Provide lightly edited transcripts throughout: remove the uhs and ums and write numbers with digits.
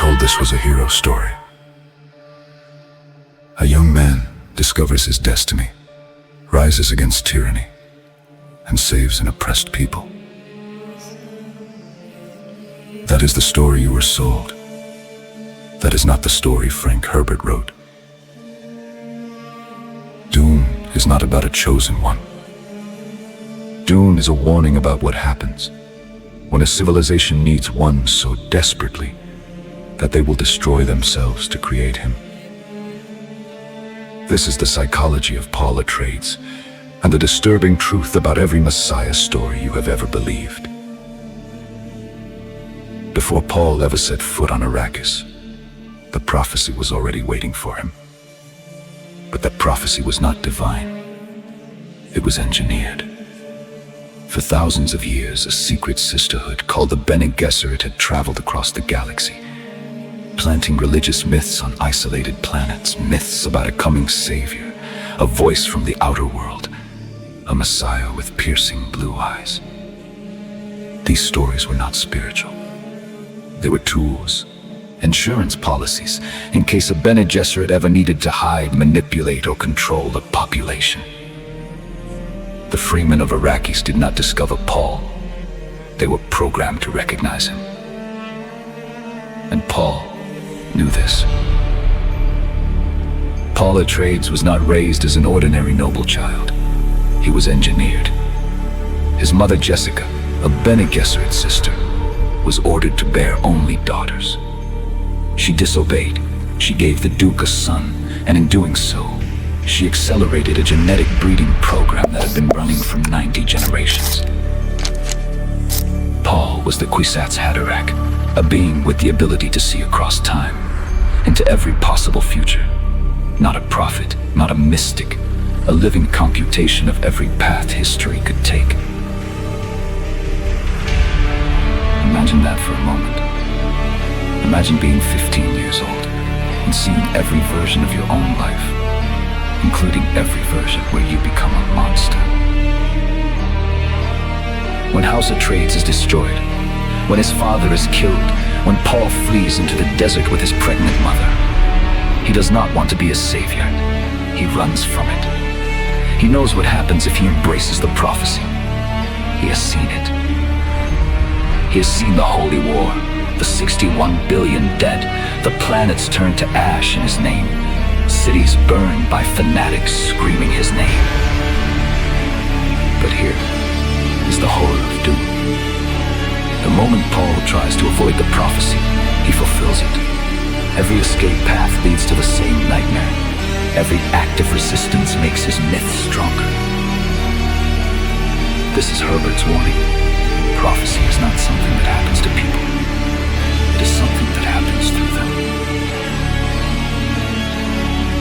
told this was a hero story. A young man discovers his destiny, rises against tyranny, and saves an oppressed people. That is the story you were sold. That is not the story Frank Herbert wrote. Dune is not about a chosen one. Dune is a warning about what happens when a civilization needs one so desperately that they will destroy themselves to create him. This is the psychology of Paul Atreides, and the disturbing truth about every Messiah story you have ever believed. Before Paul ever set foot on Arrakis, the prophecy was already waiting for him. But that prophecy was not divine. It was engineered. For thousands of years, a secret sisterhood called the Bene Gesserit had traveled across the galaxy, planting religious myths on isolated planets, myths about a coming savior, a voice from the outer world, a Messiah with piercing blue eyes. These stories were not spiritual. They were tools, insurance policies, in case a Bene Gesserit ever needed to hide, manipulate, or control the population. The Fremen of Arrakis did not discover Paul. They were programmed to recognize him. And Paul knew this. Paul Atreides was not raised as an ordinary noble child. He was engineered. His mother Jessica, a Bene Gesserit sister, was ordered to bear only daughters. She disobeyed. She gave the Duke a son, and in doing so, she accelerated a genetic breeding program that had been running for 90 generations. Paul was the Kwisatz Haderach, a being with the ability to see across time, into every possible future. Not a prophet, not a mystic, a living computation of every path history could take. Imagine that for a moment. Imagine being 15 years old and seeing every version of your own life, including every version where you become a monster. When House Atreides is destroyed, when his father is killed, when Paul flees into the desert with his pregnant mother, he does not want to be a savior. He runs from it. He knows what happens if he embraces the prophecy. He has seen it. He has seen the Holy War, the 61 billion dead, the planets turned to ash in his name, cities burned by fanatics screaming his name. But here is the horror of Dune. The moment Paul tries to avoid the prophecy, he fulfills it. Every escape path leads to the same nightmare. Every act of resistance makes his myth stronger. This is Herbert's warning. Prophecy is not something that happens to people. It is something that happens through them.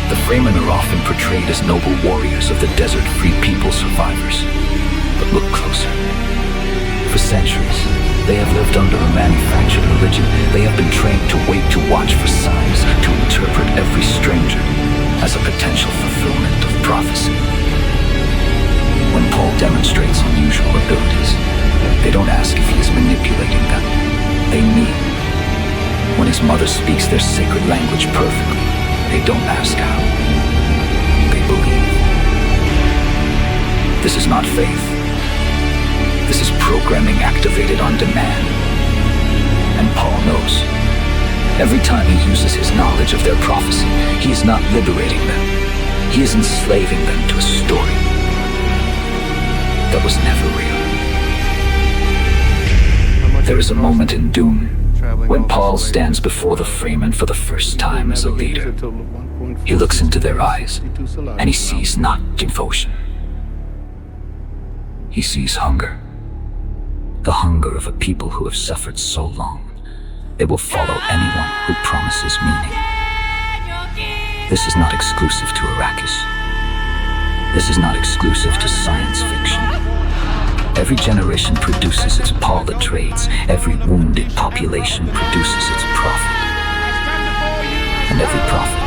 The Fremen are often portrayed as noble warriors of the desert, free people survivors. But look closer. For centuries, they have lived under a manufactured religion. They have been trained to wait, to watch for signs, to interpret every stranger as a potential fulfillment of prophecy. When Paul demonstrates unusual abilities, they don't ask if he is manipulating them. They mean. When his mother speaks their sacred language perfectly, they don't ask how. They believe. This is not faith. This is programming activated on demand. And Paul knows. Every time he uses his knowledge of their prophecy, he is not liberating them. He is enslaving them to a story that was never real. There is a moment in Dune when Paul stands before the Fremen for the first time as a leader. He looks into their eyes, and he sees not devotion. He sees hunger. The hunger of a people who have suffered so long, they will follow anyone who promises meaning. This is not exclusive to Arrakis. This is not exclusive to science fiction. Every generation produces its Paul Atreides. Every wounded population produces its prophet. And every prophet,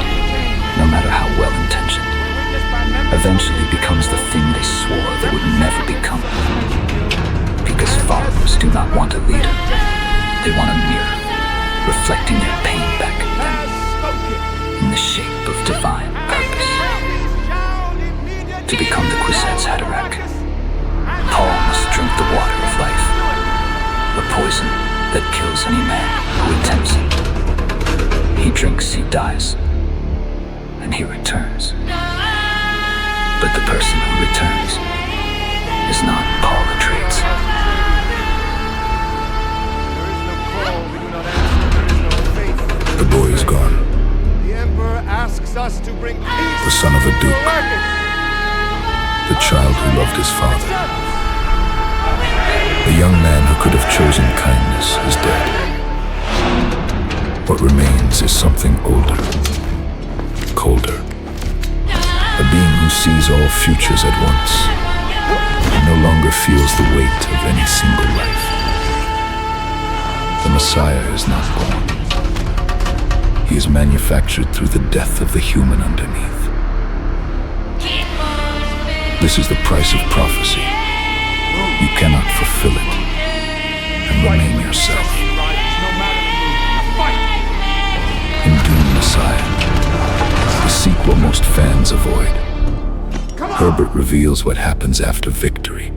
no matter how well-intentioned, eventually becomes the thing they swore they would never become. Because followers do not want a leader. They want a mirror. reflecting their pain back at them in the shape of divine purpose. To become the Kwisatz Haderach, Paul must drink the water of life, the poison that kills any man who attempts it. He drinks, he dies, and he returns. But the person who returns is not Paul Atreides. The boy is gone. The Emperor asks us to bring peace. The son of a duke. The child who loved his father. The young man who could have chosen kindness is dead. What remains is something older, colder. A being who sees all futures at once and no longer feels the weight of any single life. The Messiah is not born. He is manufactured through the death of the human underneath. This is the price of prophecy. You cannot fulfill it and remain yourself. In Dune, Messiah, the sequel most fans avoid, Herbert reveals what happens after victory.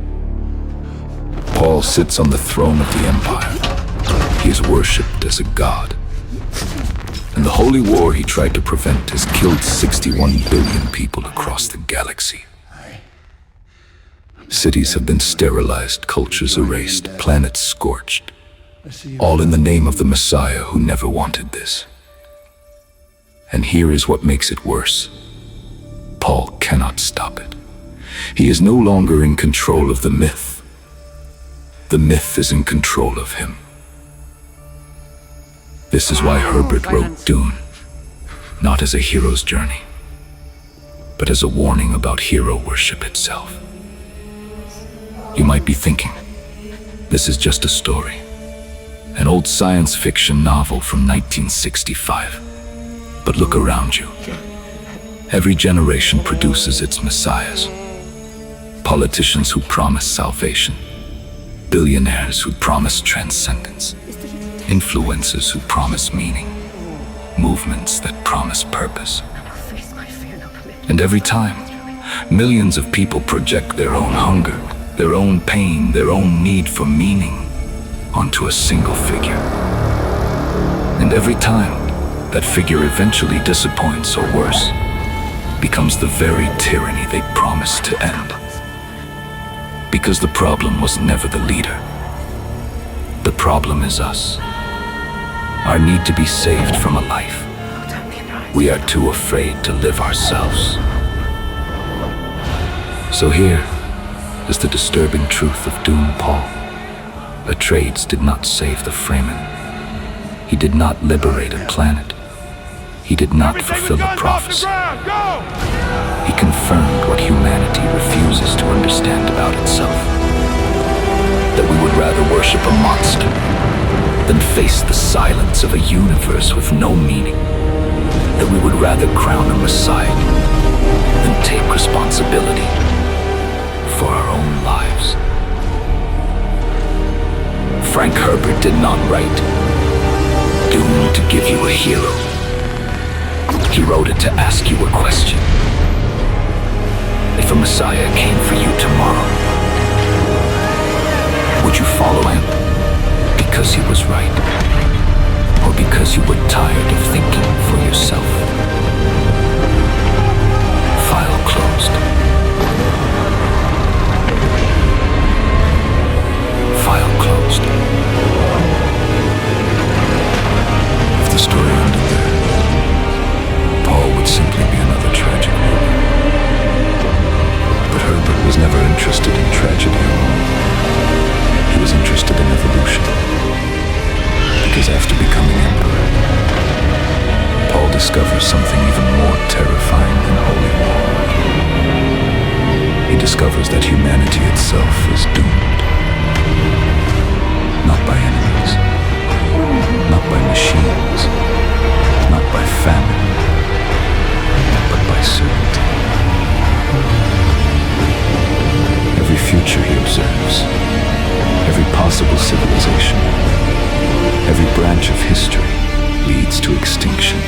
Paul sits on the throne of the Empire. He is worshipped as a god. And the holy war he tried to prevent has killed 61 billion people across the galaxy. Cities have been sterilized, cultures erased, planets scorched. All in the name of the Messiah who never wanted this. And here is what makes it worse. Paul cannot stop it. He is no longer in control of the myth. The myth is in control of him. This is why Herbert wrote Dune, not as a hero's journey, but as a warning about hero worship itself. You might be thinking, this is just a story, an old science fiction novel from 1965. But look around you. Every generation produces its messiahs. Politicians who promise salvation, billionaires who promise transcendence, influencers who promise meaning, movements that promise purpose. And every time, millions of people project their own hunger, their own pain, their own need for meaning onto a single figure. And every time, that figure eventually disappoints, or worse, becomes the very tyranny they promised to end. Because the problem was never the leader. The problem is us. Our need to be saved from a life we are too afraid to live ourselves. So here is the disturbing truth of Dune, Paul. Atreides did not save the Fremen. He did not liberate a planet. He did not fulfill a prophecy. He confirmed what humanity refuses to understand about itself. That we would rather worship a monster than face the silence of a universe with no meaning. That we would rather crown a Messiah than take responsibility for our own lives. Frank Herbert did not write Dune to give you a hero. He wrote it to ask you a question. If a Messiah came for you tomorrow, would you follow him because he was right? Or because you were tired of thinking for yourself? File closed. File closed. If the story ended there, Paul would simply be another tragic movie. But Herbert was never interested in tragedy alone. He was interested in evolution. Because after becoming emperor, Paul discovers something even more terrifying than holy war. He discovers that humanity itself is doomed. Not by enemies, not by machines, not by famine, but by certainty. Every future he observes, every possible civilization, every branch of history to extinction.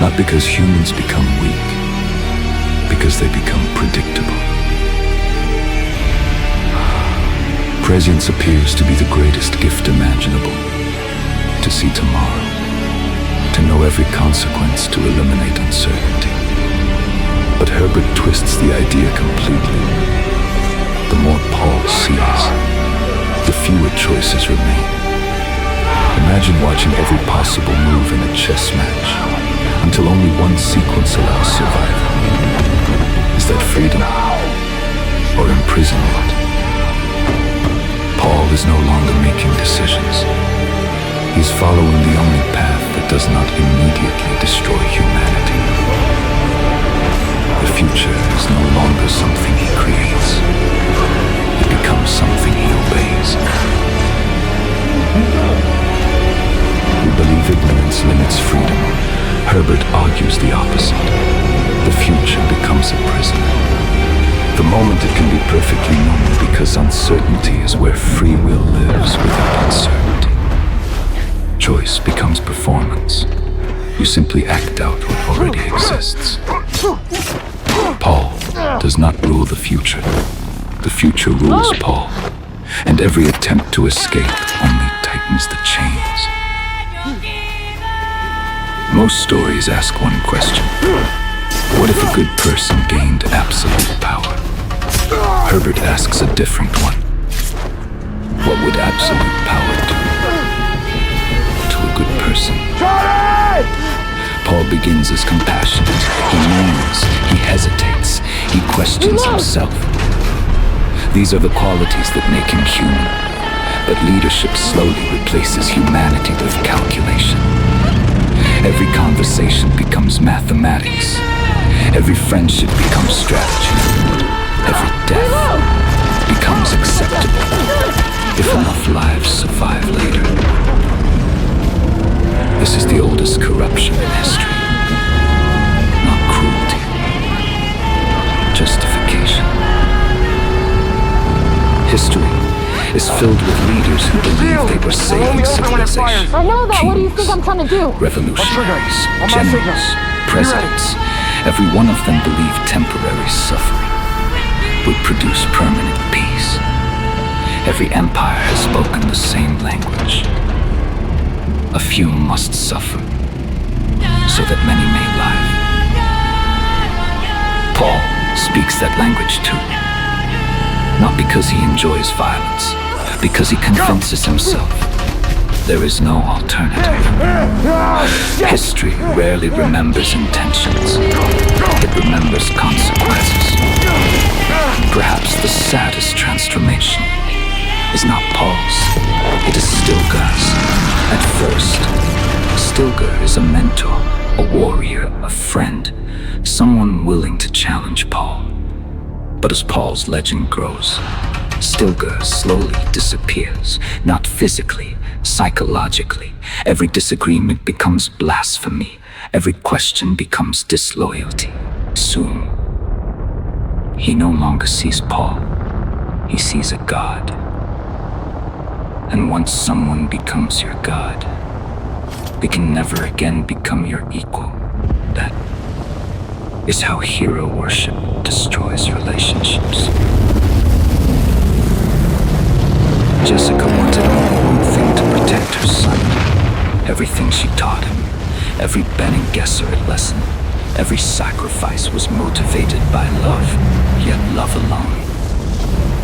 Not because humans become weak, because they become predictable. Prescience appears to be the greatest gift imaginable. To see tomorrow, to know every consequence, to eliminate uncertainty. But Herbert twists the idea completely. The more Paul sees, the fewer choices remain. Imagine watching every possible move in a chess match until only one sequence allows survival. Is that freedom or imprisonment? Paul is no longer making decisions. He's following the only path that does not immediately destroy humanity. The future is no longer something he creates. It becomes something he obeys. We believe ignorance limits freedom. Herbert argues the opposite. The future becomes a prison. The moment it can be perfectly known, because uncertainty is where free will lives without uncertainty. Choice becomes performance. You simply act out what already exists. Paul does not rule the future. The future rules Paul, and every attempt to escape only tightens the chains. Most stories ask one question. What if a good person gained absolute power? Herbert asks a different one. What would absolute power do to a good person? Paul begins as compassionate. He mourns, he hesitates, he questions himself. These are the qualities that make him human. But leadership slowly replaces humanity with calculation. Every conversation becomes mathematics. Every friendship becomes strategy. Every death becomes acceptable if enough lives survive later. This is the oldest corruption in history. Not cruelty. Justification. History is filled with leaders who believe they were saving civilization. I know that. What do you think I'm trying to do? Revolutionaries, generals, presidents. Every one of them believed temporary suffering would produce permanent peace. Every empire has spoken the same language. A few must suffer, so that many may live. Paul speaks that language too. Not because he enjoys violence, because he convinces himself there is no alternative. History rarely remembers intentions. It remembers consequences. Perhaps the saddest transformation is not Paul's. It is Stilgar's. At first, Stilgar is a mentor, a warrior, a friend, someone willing to challenge Paul. But as Paul's legend grows, Stilgar slowly disappears, not physically, psychologically. Every disagreement becomes blasphemy. Every question becomes disloyalty. Soon, he no longer sees Paul. He sees a god. And once someone becomes your god, they can never again become your equal. That is how hero worship destroys relationships. Jessica wanted only one thing to protect her son. Everything she taught him, every Bene Gesserit lesson, every sacrifice was motivated by love, yet love alone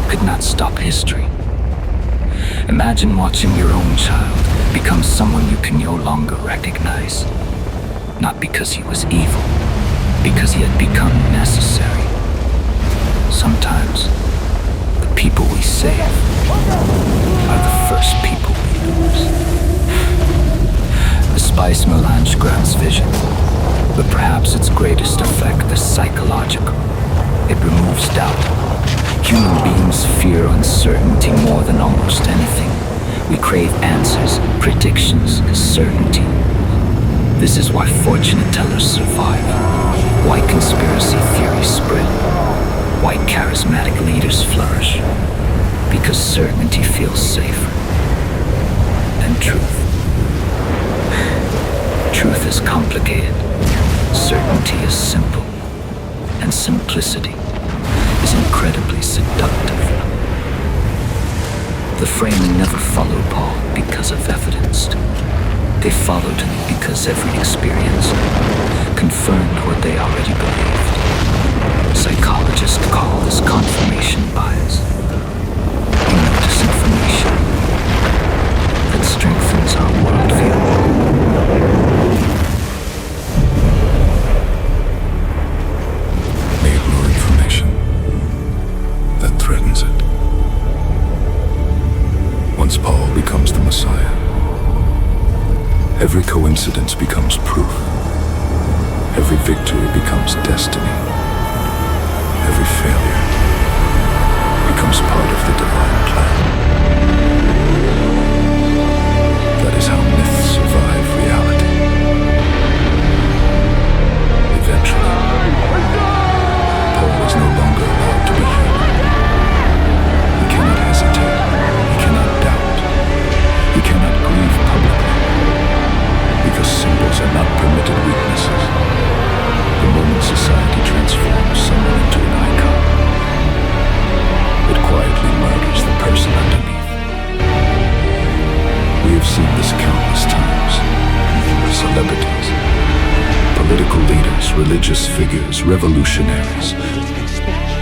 could not stop history. Imagine watching your own child become someone you can no longer recognize. Not because he was evil, because he had become necessary. Sometimes, the people we save are the first people we lose. The spice melange grants vision, but perhaps its greatest effect is psychological. It removes doubt. Human beings fear uncertainty more than almost anything. We crave answers, predictions, certainty. This is why fortune tellers survive, why conspiracy theories spread, why charismatic leaders flourish. Because certainty feels safer than truth. is complicated, certainty is simple, and simplicity is incredibly seductive. The Fremen never followed Paul because of evidence. They followed because every experience confirmed what they already believed. Psychologists call this confirmation bias. We notice information that strengthens our worldview. They ignore information that threatens it. Once Paul becomes the Messiah, every coincidence becomes proof. Every victory becomes destiny. Every failure becomes part of the divine plan. That is how myths survive reality. Eventually, Paul is no longer allowed to be human. He cannot hesitate. He cannot doubt. He cannot grieve publicly. Because symbols are not permitted weaknesses. The moment society transforms someone into an icon, it quietly murders the person underneath. We have seen this countless times. Celebrities, political leaders, religious figures, revolutionaries.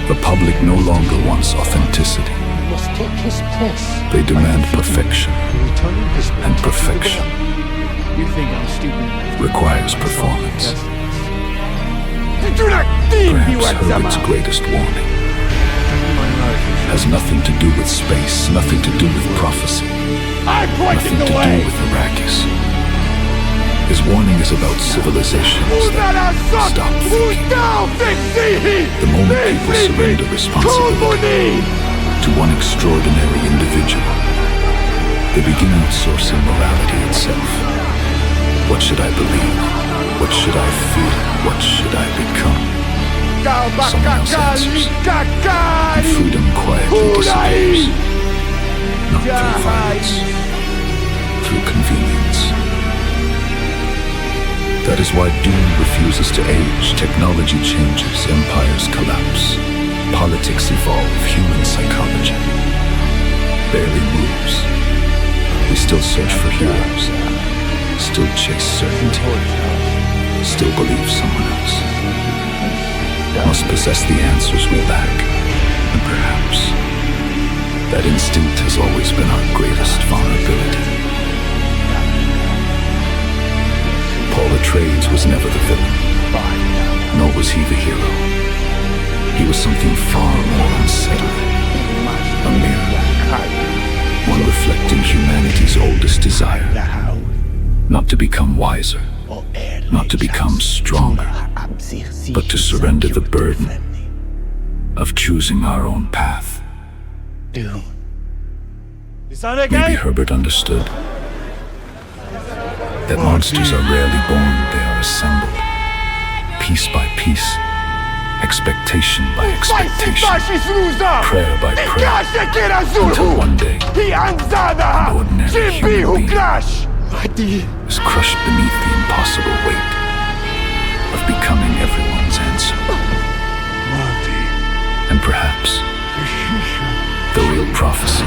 The public no longer wants authenticity. They demand perfection, and perfection requires performance. Perhaps Herbert's greatest warning has nothing to do with space, nothing to do with prophecy, nothing to do with Arrakis. His warning is about civilizations that stop thinking. The moment people surrender responsibility to one extraordinary individual, they begin outsourcing morality itself. What should I believe? What should I feel? What should I become? Someone else answers. And freedom quietly disappears. Not through violence, through convenience. That is why Dune refuses to age. Technology changes, empires collapse. Politics evolve, human psychology barely moves. We still search for heroes, still chase certainty, still believe someone else must possess the answers we lack. And perhaps that instinct has always been our greatest vulnerability. Paul Atreides was never the villain, nor was he the hero. He was something far more unsettling, a mirror, one reflecting humanity's oldest desire, not to become wiser, not to become stronger, but to surrender the burden of choosing our own path. Maybe Herbert understood that monsters are rarely born, they are assembled, piece by piece, expectation by expectation, prayer by prayer, until one day, an ordinary human being is crushed beneath the impossible weight of becoming everyone's answer. And perhaps the real prophecy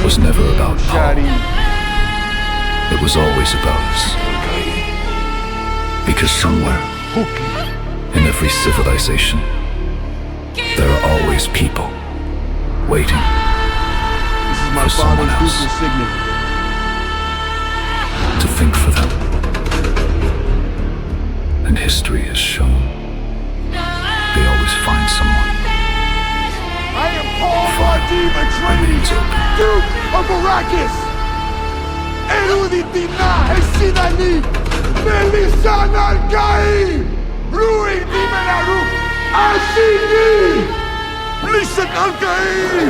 was never about Paul. It was always about us. Because somewhere, in every civilization, there are always people waiting for someone else to think for them. And history has shown they always find someone. I am Paul Atreides, Duke of Arrakis! Eruditina Esidani, Melissan Al-Gai, Ruin Dimenaruk, Ashini, Lisan Al-Gai!